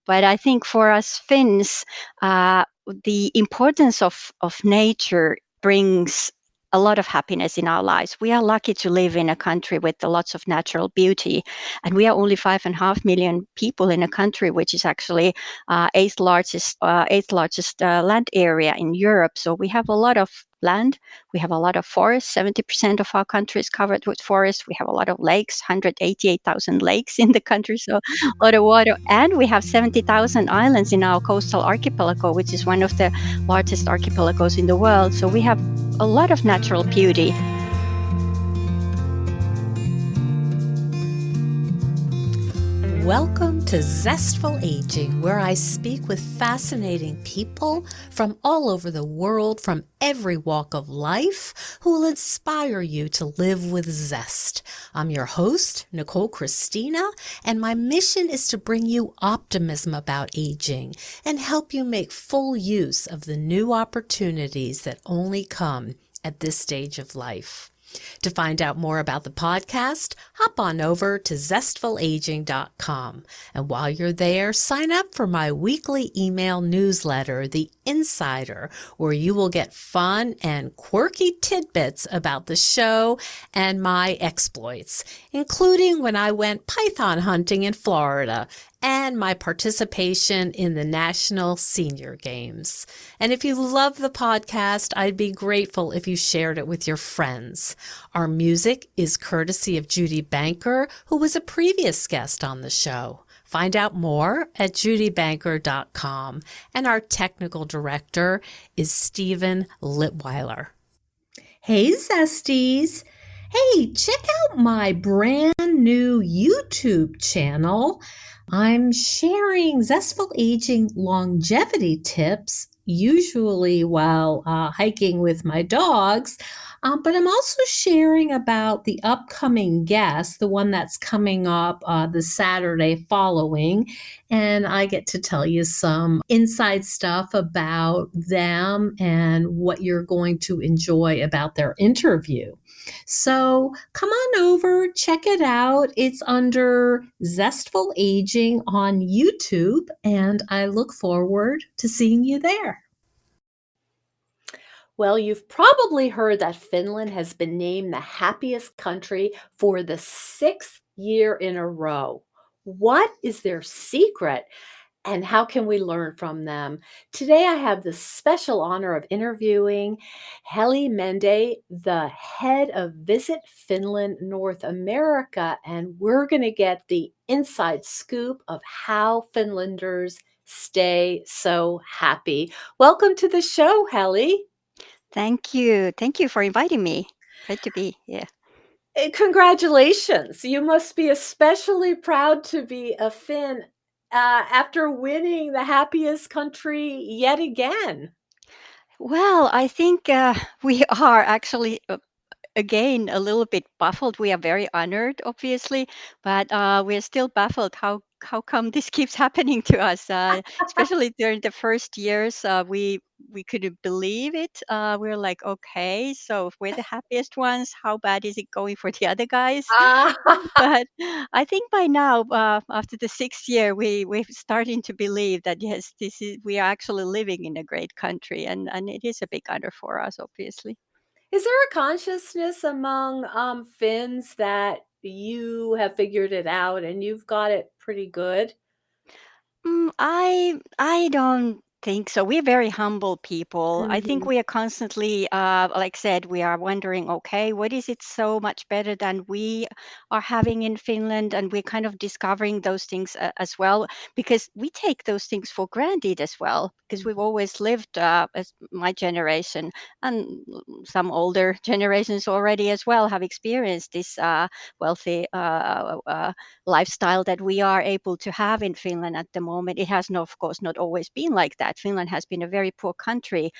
But I think for us Finns, the importance of nature brings a lot of happiness in our lives. We are lucky to live in a country with lots of natural beauty, and we are only 5.5 million people in a country which is actually eighth largest land area in Europe. So we have a lot of land. We have a lot of forests. 70% of our country is covered with forests. We have a lot of lakes, 188,000 lakes in the country, so a lot of water. And we have 70,000 islands in our coastal archipelago, which is one of the largest archipelagos in the world. So we have a lot of natural beauty. Welcome to Zestful Aging, where I speak with fascinating people from all over the world, from every walk of life, who will inspire you to live with zest. I'm your host, Nicole Christina, and my mission is to bring you optimism about aging and help you make full use of the new opportunities that only come at this stage of life. To find out more about the podcast, hop on over to zestfulaging.com. And while you're there, sign up for my weekly email newsletter, The Insider, where you will get fun and quirky tidbits about the show and my exploits, including when I went python hunting in Florida and my participation in the National Senior Games. And if you love the podcast, I'd be grateful if you shared it with your friends. Our music is courtesy of Judy Banker, who was a previous guest on the show. Find out more at judybanker.com. And our technical director is Stephen Litweiler. Hey, Zesties. Hey, check out my brand new YouTube channel. I'm sharing Zestful Aging longevity tips, usually while hiking with my dogs. But I'm also sharing about the upcoming guest, the one that's coming up the Saturday following. And I get to tell you some inside stuff about them and what you're going to enjoy about their interview. So come on over, check it out. It's under Zestful Aging on YouTube, and I look forward to seeing you there. Well, you've probably heard that Finland has been named the happiest country for the 6th year in a row. What is their secret? And how can we learn from them? Today, I have the special honor of interviewing Heli Mende, the head of Visit Finland North America, and we're going to get the inside scoop of how Finlanders stay so happy. Welcome to the show, Heli. Thank you. Thank you for inviting me. Great to be here. Congratulations. You must be especially proud to be a Finn after winning the happiest country yet again. Well, I think we are actually again a little bit baffled. We are very honored, obviously, but we're still baffled. How come this keeps happening to us? Especially during the first years, we couldn't believe it. We're like, okay, so if we're the happiest ones, how bad is it going for the other guys? Ah, But I think by now, after the 6th year, we're starting to believe that yes, this is we are actually living in a great country, and it is a big honor for us, obviously. is there a consciousness among Finns that you have figured it out and you've got it pretty good? I don't think so. We're very humble people. I think Mhm. we are constantly, like I said, we are wondering, okay, what is it so much better than we are having in Finland? And we're kind of discovering those things as well, because we take those things for granted as well, because we've always lived, as my generation and some older generations already as well have experienced this wealthy lifestyle that we are able to have in Finland at the moment. It has, no, of course, not always been like that. Finland has been a very poor country.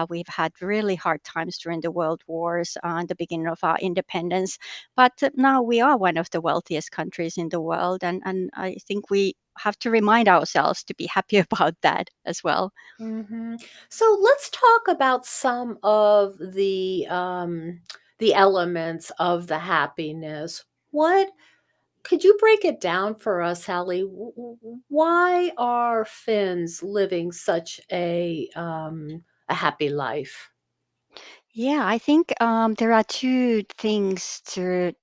We've had really hard times during the world wars and the beginning of our independence. But now we are one of the wealthiest countries in the world. And I think we have to remind ourselves to be happy about that as well. Mhm. So let's talk about some of the elements of the happiness. What Could you break it down for us, Heli? Why are Finns living such a happy life? Yeah, I think there are two things to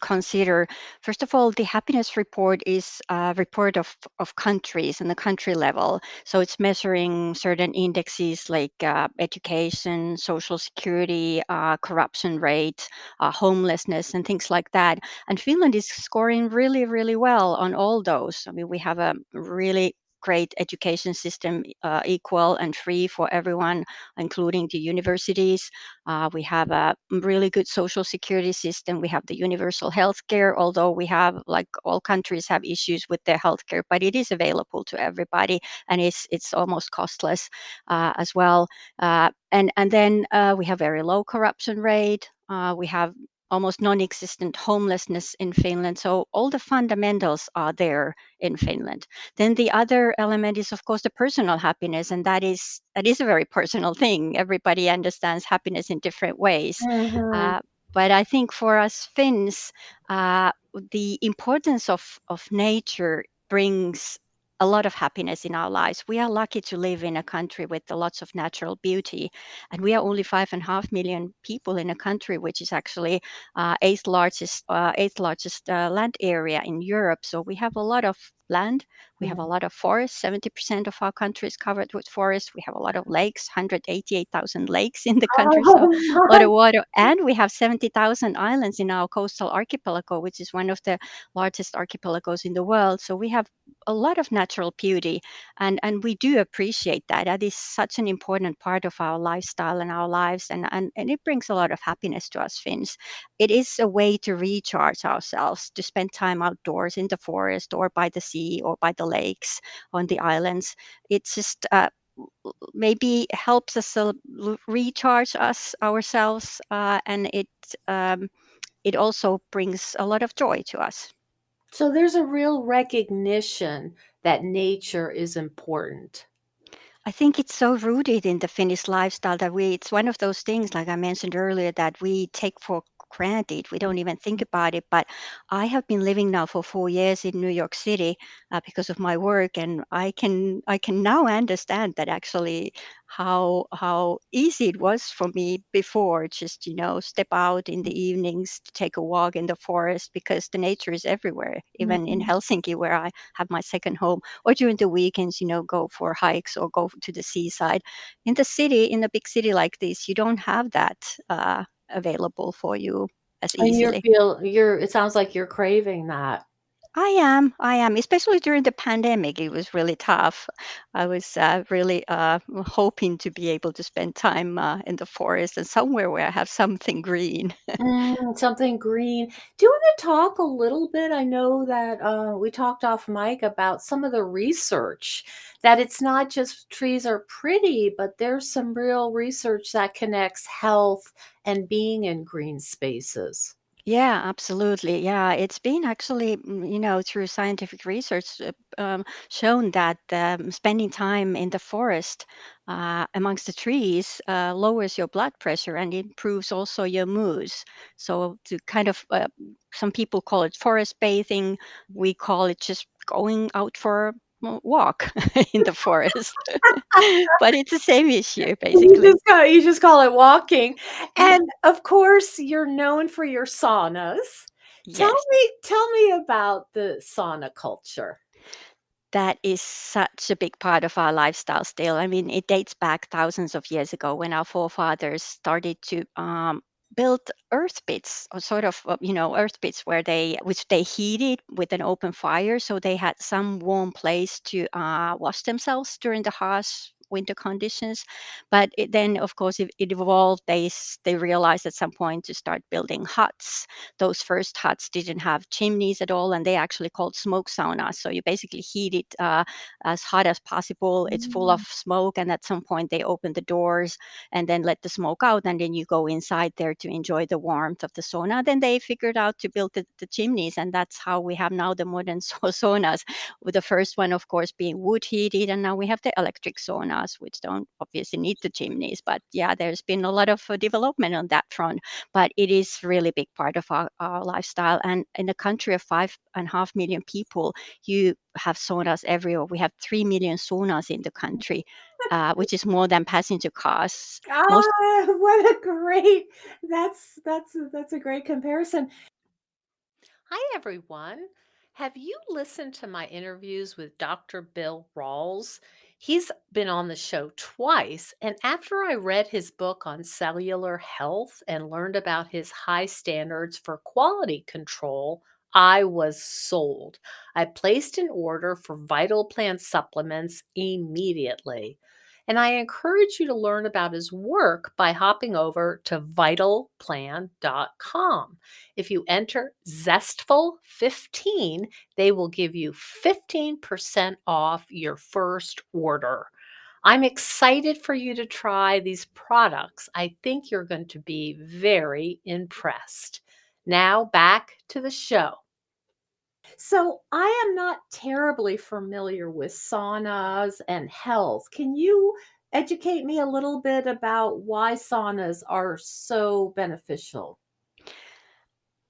consider. First of all, the happiness report is a report of countries and the country level. So it's measuring certain indexes like education, social security, corruption rate, homelessness, and things like that. And Finland is scoring really, really well on all those. I mean, we have a really great education system, equal and free for everyone, including the universities. We have a really good social security system. We have the universal health care, although we have, like all countries, have issues with their health care, but it is available to everybody and it's almost costless as well. And then we have very low corruption rate. We have almost non-existent homelessness in Finland. So all the fundamentals are there in Finland. Then the other element is, of course, the personal happiness, and that is a very personal thing. Everybody understands happiness in different ways. Mhm. Uh, but I think for us Finns, uh, the importance of nature brings a lot of happiness in our lives. We are lucky to live in a country with lots of natural beauty, and we are only 5.5 million people in a country which is actually eighth largest land area in Europe. So we have a lot of land. We have a lot of forests. 70% of our country is covered with forests. We have a lot of lakes, 188,000 lakes in the country. So Oh a lot my. of water. And we have 70,000 islands in our coastal archipelago, which is one of the largest archipelagos in the world. So we have a lot of natural beauty. And we do appreciate that. That is such an important part of our lifestyle and our lives. And it brings a lot of happiness to us Finns. It is a way to recharge ourselves, to spend time outdoors in the forest or by the sea or by the lakes on the islands. It's just maybe helps us recharge us ourselves, and it also brings a lot of joy to us. So there's a real recognition that nature is important. I think it's so rooted in the Finnish lifestyle that it's one of those things, like I mentioned earlier, that we take for granted. We don't even think about it. But I have been living now for 4 years in New York City because of my work, and I can now understand that actually how easy it was for me before, just step out in the evenings to take a walk in the forest, because the nature is everywhere, even in Mhm. Helsinki where I have my second home, or during the weekends, go for hikes or go to the seaside. In the city, in a big city like this, you don't have that available for you as And easily. it sounds like you're craving that. I am, especially during the pandemic. It was really tough. I was really hoping to be able to spend time in the forest and somewhere where I have something green. Something green. Do you want to talk a little bit? I know that we talked off mic about some of the research, that it's not just trees are pretty, but there's some real research that connects health and being in green spaces. Yeah, absolutely. Yeah, it's been actually, through scientific research, shown that spending time in the forest amongst the trees lowers your blood pressure and improves also your moods. So, to kind of, some people call it forest bathing. We call it just going out for a walk in the forest. But it's the same issue, basically. You just call it walking. And of course, you're known for your saunas. Yes. Tell me about the sauna culture. That is such a big part of our lifestyle still. I mean, it dates back thousands of years ago when our forefathers started to build earth pits, or sort of, earth pits which they heated with an open fire. So they had some warm place to wash themselves during the harsh winter conditions. But then, of course, it evolved. They realized at some point to start building huts. Those first huts didn't have chimneys at all, and they actually called smoke saunas. So you basically heat it as hot as possible. It's full of Mm. smoke, and at some point they open the doors and then let the smoke out, and then you go inside there to enjoy the warmth of the sauna. Then they figured out to build the chimneys, and that's how we have now the modern saunas. With the first one, of course, being wood heated, and now we have the electric sauna. saunas, which don't obviously need the chimneys. But yeah, there's been a lot of development on that front. But it is really big part of our lifestyle. And in a country of 5.5 million people, you have saunas everywhere. We have 3 million saunas in the country, which is more than passenger cars. Most What a great that's a great comparison. Hi, everyone. Have you listened to my interviews with Dr. Bill Rawls? He's been on the show twice, and after I read his book on cellular health and learned about his high standards for quality control, I was sold. I placed an order for Vital Plant supplements immediately. And I encourage you to learn about his work by hopping over to vitalplan.com. If you enter Zestful15, they will give you 15% off your first order. I'm excited for you to try these products. I think you're going to be very impressed. Now back to the show. So, I am not terribly familiar with saunas and health. Can you educate me a little bit about why saunas are so beneficial?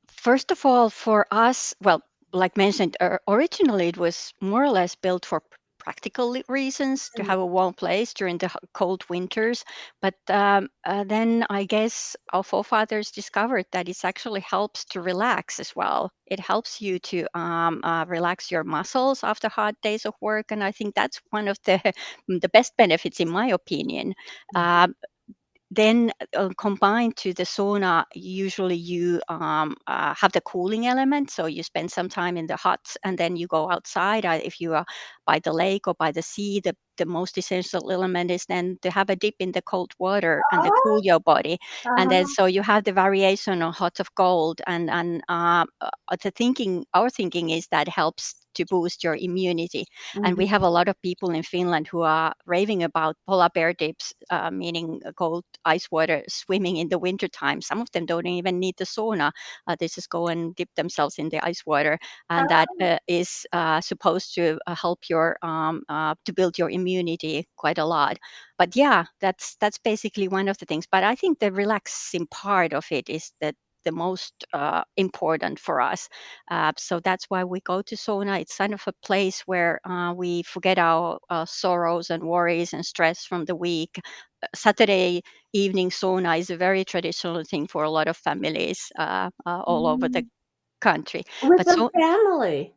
First of all, for us, well, like mentioned, originally it was more or less built for practical reasons to have a warm place during the cold winters. But then I guess our forefathers discovered that it actually helps to relax as well. It helps you to relax your muscles after hard days of work, and I think that's one of the the best benefits, in my opinion. Um, then combined to the sauna, usually you have the cooling element. So you spend some time in the hot and then you go outside. If you are by the lake or by the sea, the most essential element is then to have a dip in the cold water and to cool your body. And then Uh-huh. so you have the variation on hot of cold. Our thinking is that helps to boost your immunity. And we Mhm. have a lot of people in Finland who are raving about polar bear dips, meaning cold ice water swimming in the wintertime. Some of them don't even need the sauna. They just go and dip themselves in the ice water. And that is supposed to help to build your immunity quite a lot. But yeah, that's basically one of the things. But I think the relaxing part of it is the most important for us. So that's why we go to sauna. It's kind of a place where we forget our sorrows and worries and stress from the week. Saturday evening sauna is a very traditional thing for a lot of families all over the Mm. country. With But the so family.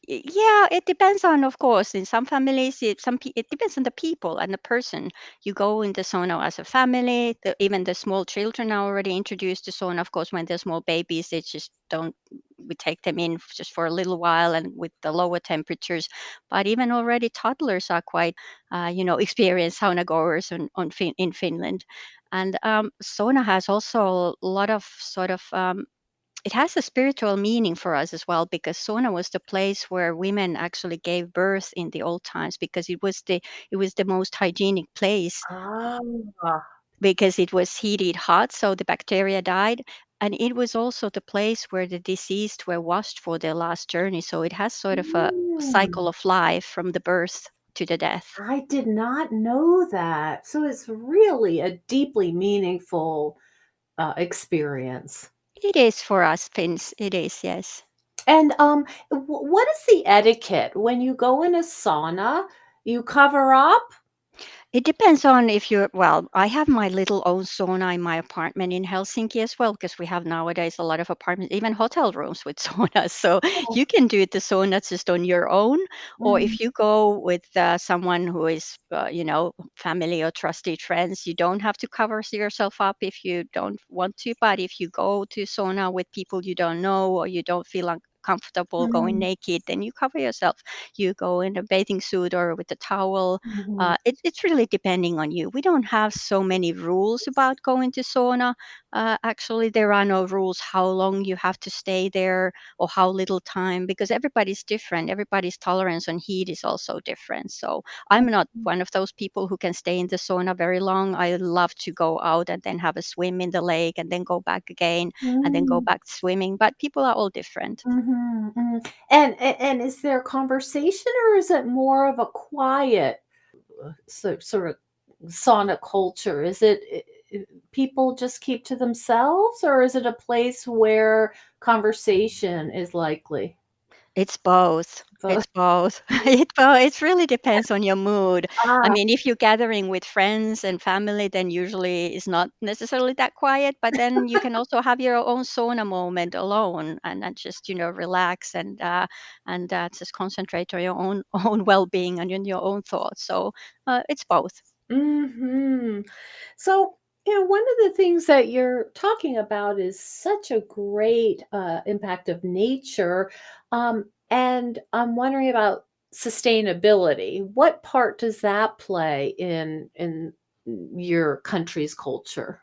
yeah, it depends on, of course, in some families, it depends on the people and the person. You go in the sauna as a family. Even the small children are already introduced to sauna. Of course, when they're small babies, they just don't. We take them in just for a little while and with the lower temperatures. But even already toddlers are quite, experienced sauna goers in Finland. And sauna has also a lot of sort of it has a spiritual meaning for us as well, because sauna was the place where women actually gave birth in the old times, because it was the most hygienic place, Ah. because it was heated hot, so the bacteria died. And it was also the place where the deceased were washed for their last journey. So it has sort of a cycle Mm. of life from the birth to the death. I did not know that. So it's really a deeply meaningful experience. It is for us Finns. It is, yes. And what is the etiquette when you go in a sauna? You cover up? It depends on if you're, well, I have my little own sauna in my apartment in Helsinki as well, because we have nowadays a lot of apartments, even hotel rooms with saunas. So Oh. you can do the sauna just on your own. Or Mhm. if you go with someone who is, family or trusted friends, you don't have to cover yourself up if you don't want to. But if you go to sauna with people you don't know, or you don't feel uncomfortable going Mhm. naked, then you cover yourself. You go in a bathing suit or with a towel. Mhm. It's really depending on you. We don't have so many rules about going to sauna. Actually, there are no rules how long you have to stay there or how little time, because everybody's different. Everybody's tolerance on heat is also different. So I'm not one of those people who can stay in the sauna very long. I love to go out and then have a swim in the lake and then go back again and then go Mm. back swimming. But people are all different. Mhm, mhm. And is there conversation or is it more of a quiet? sort of sauna culture? Is people just keep to themselves, or is it a place where conversation is likely? It's both. Both. It's both. It really depends on your mood. I Ah, mean, if you're gathering with friends and family, then usually it's not necessarily that quiet, but then you can also have your own sauna moment alone and just, relax and just concentrate on your own own well-being and on your own thoughts. So, it's both. mhm. So, one of the things that you're talking about is such a great impact of nature. And I'm wondering about sustainability. What part does that play in your country's culture?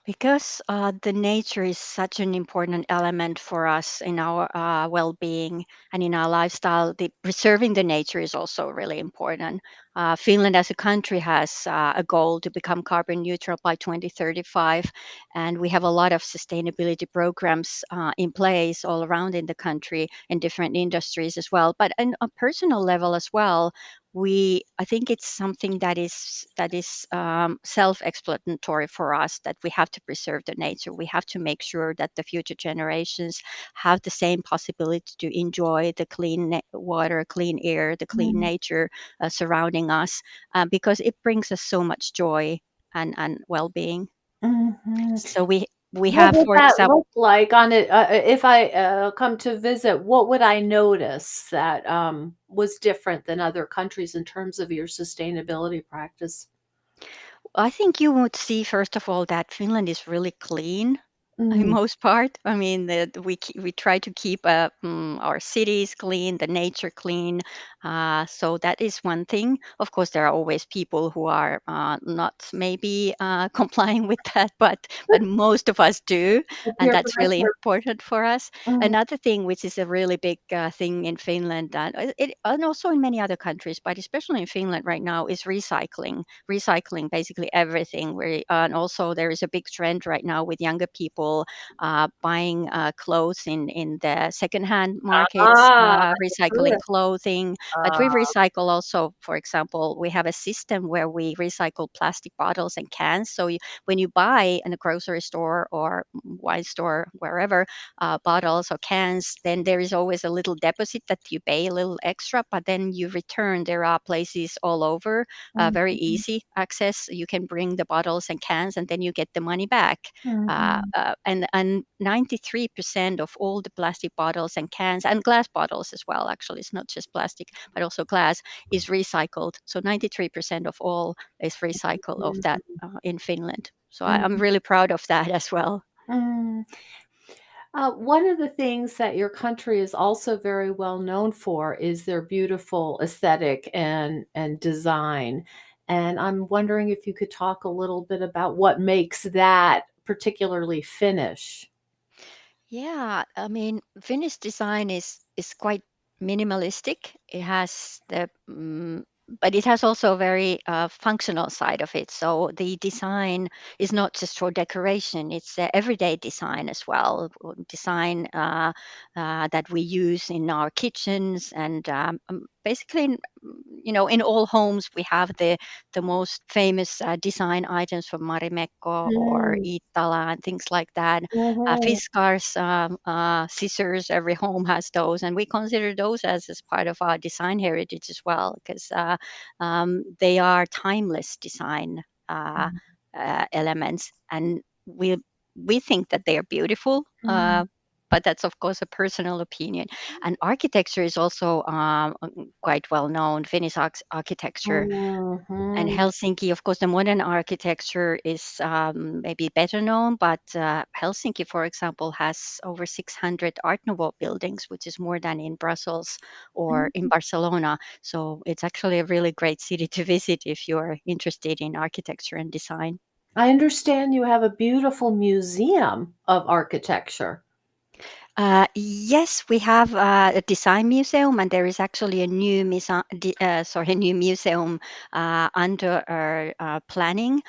Because the nature is such an important element for us in our well-being and in our lifestyle, preserving the nature is also really important. Finland, as a country, has a goal to become carbon neutral by 2035, and we have a lot of sustainability programs in place all around in the country in different industries as well. But on a personal level as well, I think it's something that is self-explanatory for us, that we have to preserve the nature. We have to make sure that the future generations have the same possibility to enjoy the clean water, clean air, the clean Mm. nature surrounding us, because it brings us so much joy and well-being. Mhm. So we What have, would for that example. look like on it if I come to visit? What would I notice that was different than other countries in terms of your sustainability practice? I think you would see, first of all, that Finland is really clean in Mm. most part. I mean, we try to keep our cities clean, the nature clean. So that is one thing. Of course, there are always people who are not maybe complying with that, but most of us do, The and peer that's really pressure. important for us. Mm. Another thing, which is a really big thing in Finland, and also in many other countries, but especially in Finland right now, is recycling basically everything. And also there is a big trend right now with younger people buying clothes in the secondhand markets, Ah, recycling good. clothing. But we recycle also, for example, we have a system where we recycle plastic bottles and cans. So when you buy in a grocery store or wine store, wherever, bottles or cans, then there is always a little deposit that you pay a little extra, but then you return. There are places all over, very Mhm, easy access. You can bring the bottles and cans, and then you get the money back. mhm, And 93% of all the plastic bottles and cans and glass bottles as well. Actually, it's not just plastic, but also glass is recycled. So 93% of all is recycled of that mhm, in Finland. So I'm mhm, really proud of that as well. mm. One of the things that your country is also very well known for is their beautiful aesthetic and design. And I'm wondering if you could talk a little bit about what makes that particularly Finnish. Yeah, I mean, Finnish design is quite minimalistic. It has but it has also a very functional side of it. So the design is not just for decoration; it's everyday design as well. Design that we use in our kitchens and basically, in all homes we have the most famous design items from Marimekko or Mm, Iittala and things like that. mhm, Fiskars, scissors, every home has those, and we consider those as part of our design heritage as well, because they are timeless design elements, and we think that they are beautiful. mm, But that's of course a personal opinion. And architecture is also quite well known. Finnish architecture and mhm, Helsinki, of course, the modern architecture is maybe better known, but Helsinki, for example, has over 600 Art Nouveau buildings, which is more than in Brussels or in mm. Barcelona. So it's actually a really great city to visit if you're interested in architecture and design. I understand you have a beautiful museum of architecture. Yes, we have a design museum, and there is actually a new a new museum under our planning,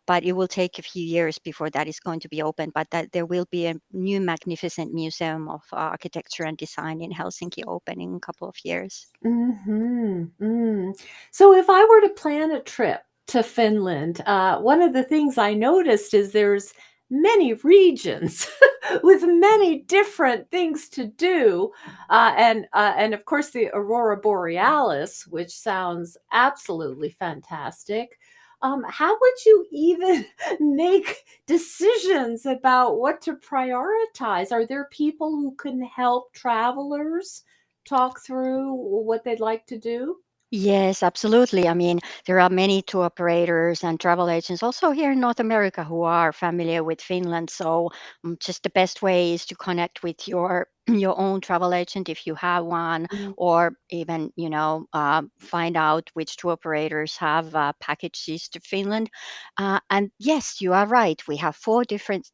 but it will take a few years before that is going to be open. But that there will be a new magnificent museum of architecture and design in Helsinki opening in a couple of years. Mm-hmm. So if I were to plan a trip to Finland, one of the things I noticed is there's many regions with many different things to do, and of course the aurora borealis, which sounds absolutely fantastic. How would you even make decisions about what to prioritize? Are there people who can help travelers talk through what they'd like to do? Yes, absolutely. I mean, there are many tour operators and travel agents also here in North America who are familiar with Finland. So, just the best way is to connect with your your own travel agent if you have one, Mm, or even find out which tour operators have packages to Finland. And yes, you are right. We have four different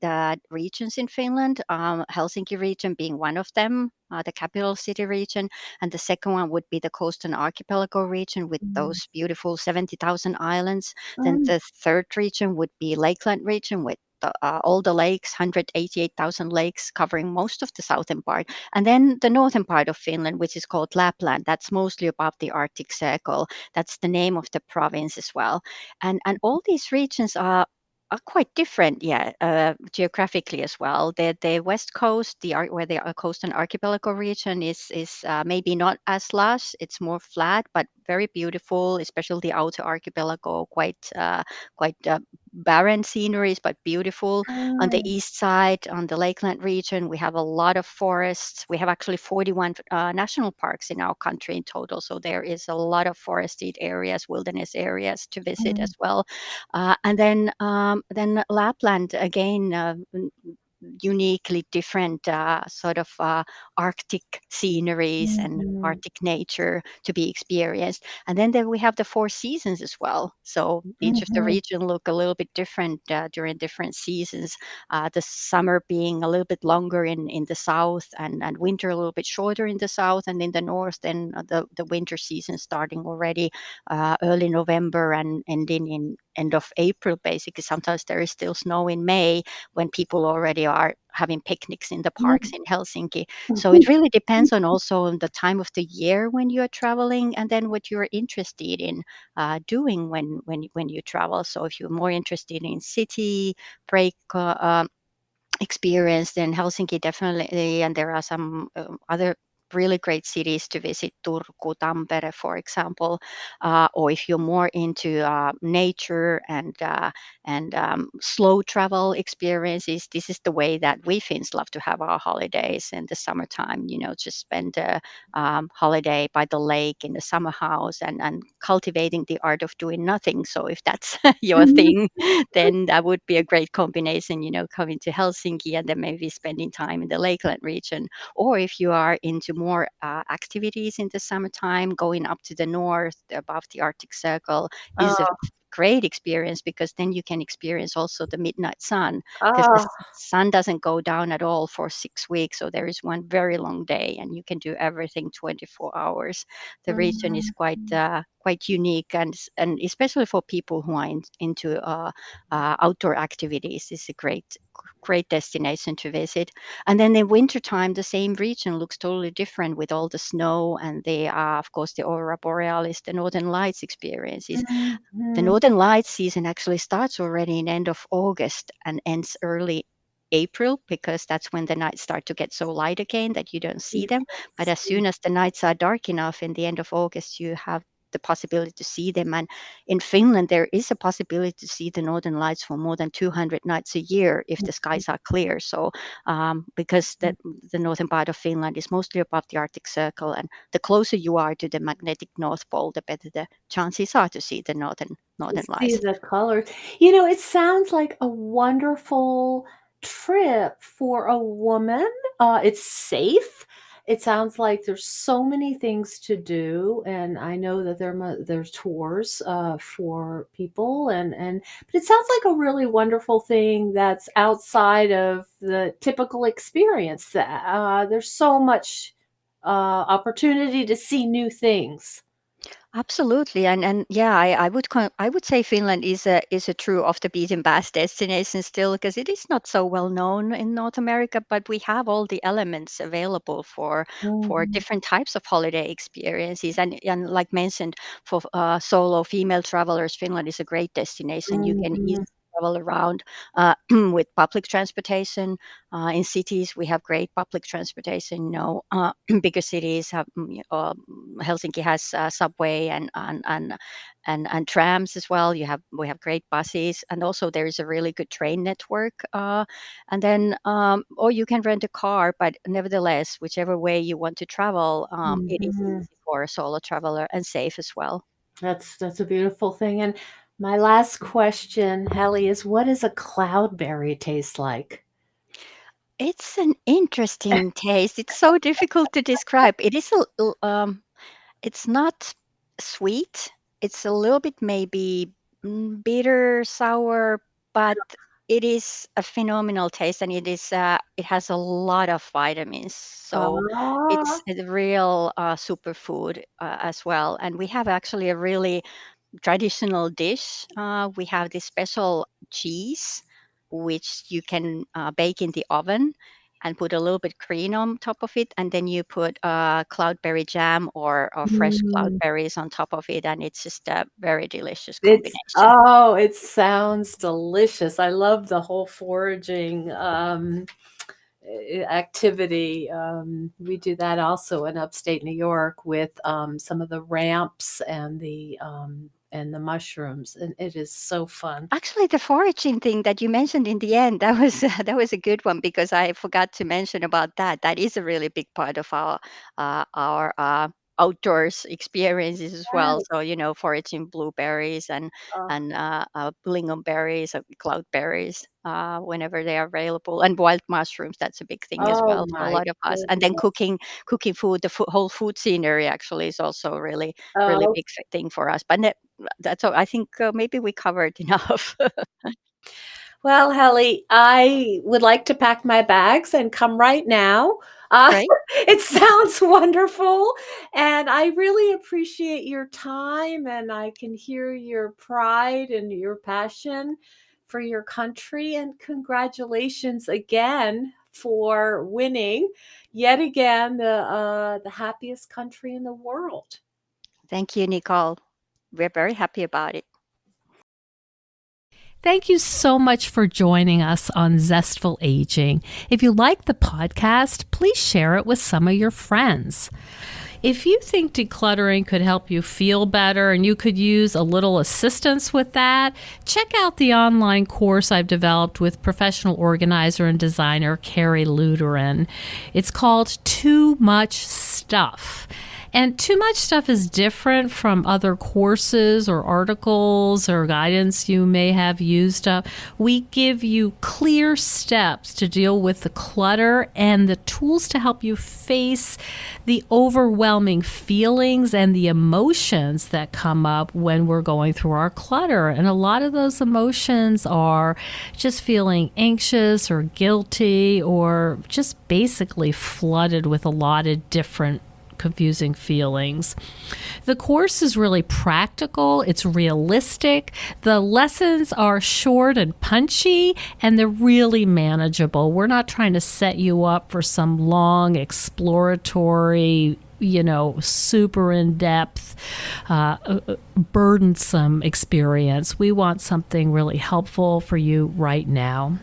regions in Finland. Helsinki region being one of them, the capital city region, and the second one would be the coastal archipelago region with mm, those beautiful 70,000 islands. Then mm, the third region would be Lakeland region with all the lakes, 188,000 lakes covering most of the southern part. And then the northern part of Finland, which is called Lapland, that's mostly above the Arctic Circle. That's the name of the province as well. And all these regions are quite different, yeah, geographically as well. The west coast, where the coastal archipelago region is maybe not as lush. It's more flat, but very beautiful. Especially the outer archipelago, quite barren sceneries, but beautiful. On the mm, east side, on the Lakeland region, we have a lot of forests. We have actually 41 national parks in our country in total, so there is a lot of forested areas, wilderness areas to visit mm, as well. And then Lapland again, uniquely different sort of Arctic sceneries and mhm, Arctic nature to be experienced. And then there we have the four seasons as well. So each of the mhm, region look a little bit different during different seasons. The summer being a little bit longer in the south, and winter a little bit shorter in the south, and in the north, then the winter season starting already early November and ending in end of April, basically. Sometimes there is still snow in May when people already are having picnics in the parks mm, in Helsinki. So mhm. it really depends on also on the time of the year when you are traveling, and then what you're interested in doing when you travel. So if you're more interested in city break experience, then Helsinki definitely, and there are some other really great cities to visit, Turku, Tampere, for example. Or if you're more into nature and slow travel experiences, this is the way that we Finns love to have our holidays in the summertime. Just spend a holiday by the lake in the summer house and cultivating the art of doing nothing. So if that's your Mhm, thing, then that would be a great combination, coming to Helsinki and then maybe spending time in the Lakeland region. Or if you are into more activities in the summertime, going up to the north above the Arctic Circle is a oh, great experience, because then you can experience also the midnight sun, because the oh, sun doesn't go down at all for 6 weeks. So there is one very long day and you can do everything 24 hours. The region is mhm, quite unique, and especially for people who are into outdoor activities, is a great destination to visit. And then in wintertime, the same region looks totally different with all the snow and of course, the aurora borealis, the northern lights experiences. The mhm, northern lights season actually starts already in end of August and ends early April, because that's when the nights start to get so light again that you don't see you them. can But as see. soon as the nights are dark enough in the end of August, you have the possibility to see them. And in Finland, there is a possibility to see the northern lights for more than 200 nights a year if the skies are clear. So, because the northern part of Finland is mostly above the Arctic Circle, and the closer you are to the magnetic North Pole, the better the chances are to see the To northern see lights. the colors. It sounds like a wonderful trip for a woman. It's safe. It sounds like there's so many things to do, and I know that there's tours for people, and but it sounds like a really wonderful thing that's outside of the typical experience. That there's so much opportunity to see new things. Absolutely, and yeah, I would say Finland is a true off the beaten path destination still, because it is not so well known in North America, but we have all the elements available for Mhm. different types of holiday experiences, and like mentioned, for solo female travelers, Finland is a great destination. You can easily Mhm. travel around with public transportation. In cities, we have great public transportation. Bigger cities have Helsinki has subway and trams as well. We have great buses, and also there is a really good train network. And then or you can rent a car, but nevertheless, whichever way you want to travel, it is Mhm. easy for a solo traveler and safe as well. That's a beautiful thing. And my last question, Heli, is what does a cloudberry taste like? It's an interesting taste. It's so difficult to describe. It's not sweet. It's a little bit maybe bitter, sour, but it is a phenomenal taste, and it has a lot of vitamins. So Ah. it's a real superfood as well. And we have actually a really traditional dish. We have this special cheese, which you can bake in the oven and put a little bit cream on top of it, and then you put cloudberry jam or fresh Mm. cloudberries on top of it, and it's just a very delicious It's combination. oh, it sounds delicious. I love the whole foraging activity. We do that also in upstate New York with some of the ramps and the mushrooms, and it is so fun. Actually, the foraging thing that you mentioned in the end, that was that was a good one, because I forgot to mention about that. That is a really big part of our outdoors experiences as well. So, Yes. foraging blueberries and lingonberries, cloudberries, whenever they are available, and wild mushrooms. That's a big thing as Oh well for a my lot of us. And then goodness. cooking food. The whole food scenery actually is also a really Oh, big thing for us. But that's all. I think maybe we covered enough. well, Helly, I would like to pack my bags and come right now. Great. It sounds wonderful, and I really appreciate your time, and I can hear your pride and your passion for your country. And congratulations again for winning yet again the happiest country in the world. Thank you, Nicole. We're very happy about it. Thank you so much for joining us on Zestful Aging. If you like the podcast, please share it with some of your friends. If you think decluttering could help you feel better and you could use a little assistance with that, check out the online course I've developed with professional organizer and designer Carrie Luderin. It's called Too Much Stuff. And Too Much Stuff is different from other courses or articles or guidance you may have used up. We give you clear steps to deal with the clutter and the tools to help you face the overwhelming feelings and the emotions that come up when we're going through our clutter. And a lot of those emotions are just feeling anxious or guilty or just basically flooded with a lot of different confusing feelings. The course is really practical, it's realistic, the lessons are short and punchy, and they're really manageable. We're not trying to set you up for some long exploratory, super in-depth, burdensome experience. We want something really helpful for you right now.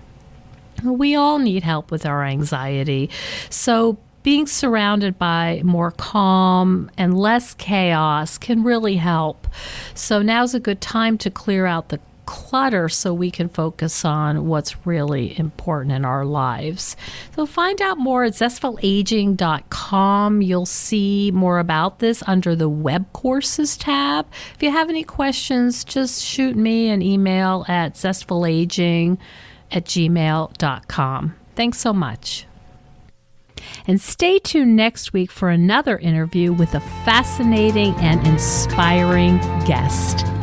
We all need help with our anxiety. So being surrounded by more calm and less chaos can really help. So now's a good time to clear out the clutter so we can focus on what's really important in our lives. So find out more at zestfulaging.com. You'll see more about this under the web courses tab. If you have any questions, just shoot me an email at zestfulaging@gmail.com. Thanks so much. And stay tuned next week for another interview with a fascinating and inspiring guest.